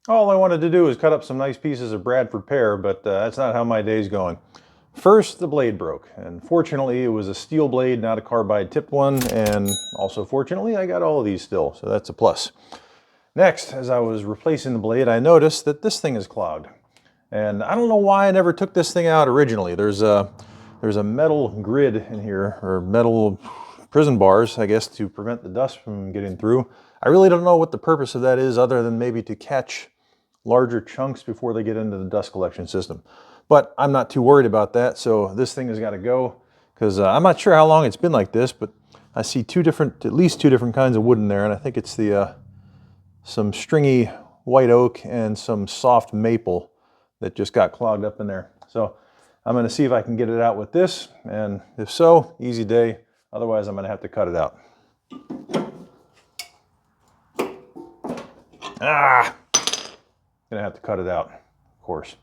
All I wanted to do was cut up some nice pieces of Bradford pear, but that's not how my day's going. First, the blade broke, and fortunately it was a steel blade, not a carbide tipped one, and also fortunately I got all of these still, so that's a plus. Next, as I was replacing the blade, I noticed that this thing is clogged. And I don't know why I never took this thing out originally. There's a metal grid in here, or metal prison bars, I guess, to prevent the dust from getting through. I really don't know what the purpose of that is, other than maybe to catch larger chunks before they get into the dust collection system. But I'm not too worried about that, so this thing has got to go, because I'm not sure how long it's been like this, but I see at least two different kinds of wood in there, and I think it's some stringy white oak and some soft maple that just got clogged up in there. So I'm going to see if I can get it out with this, and if so, easy day. Otherwise, I'm going to have to cut it out. Gonna have to cut it out, of course.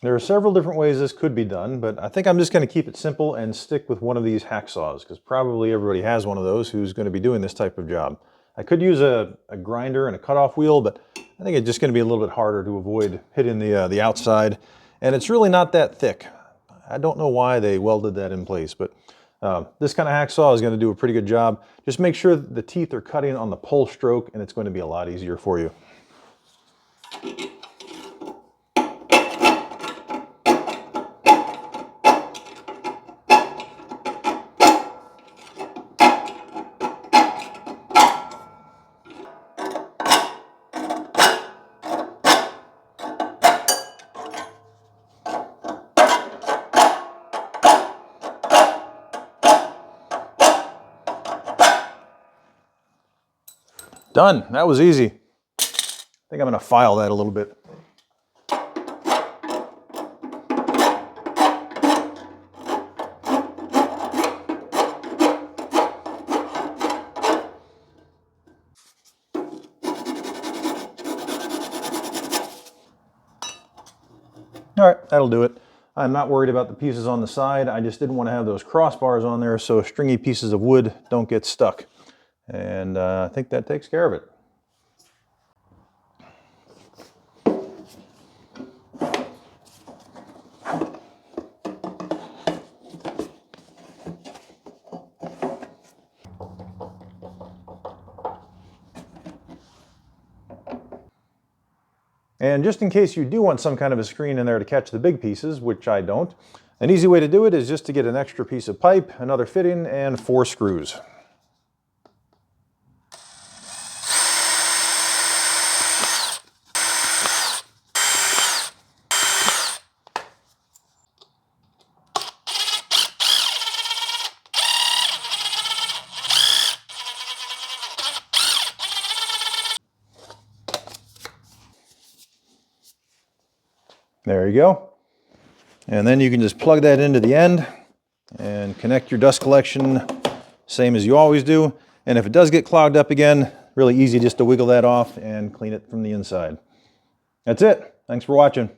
There are several different ways this could be done, but I think I'm just going to keep it simple and stick with one of these hacksaws, because probably everybody has one of those who's going to be doing this type of job. I could use a grinder and a cutoff wheel, but I think it's just going to be a little bit harder to avoid hitting the outside, and it's really not that thick. I don't know why they welded that in place, but this kind of hacksaw is going to do a pretty good job. Just make sure that the teeth are cutting on the pull stroke, and it's going to be a lot easier for you. Done. That was easy. I think I'm going to file that a little bit. All right, that'll do it. I'm not worried about the pieces on the side. I just didn't want to have those crossbars on there so stringy pieces of wood don't get stuck. And I think that takes care of it. And just in case you do want some kind of a screen in there to catch the big pieces, which I don't, an easy way to do it is just to get an extra piece of pipe, another fitting, and 4 screws. There you go. And then you can just plug that into the end and connect your dust collection, same as you always do. And if it does get clogged up again, really easy just to wiggle that off and clean it from the inside. That's it. Thanks for watching.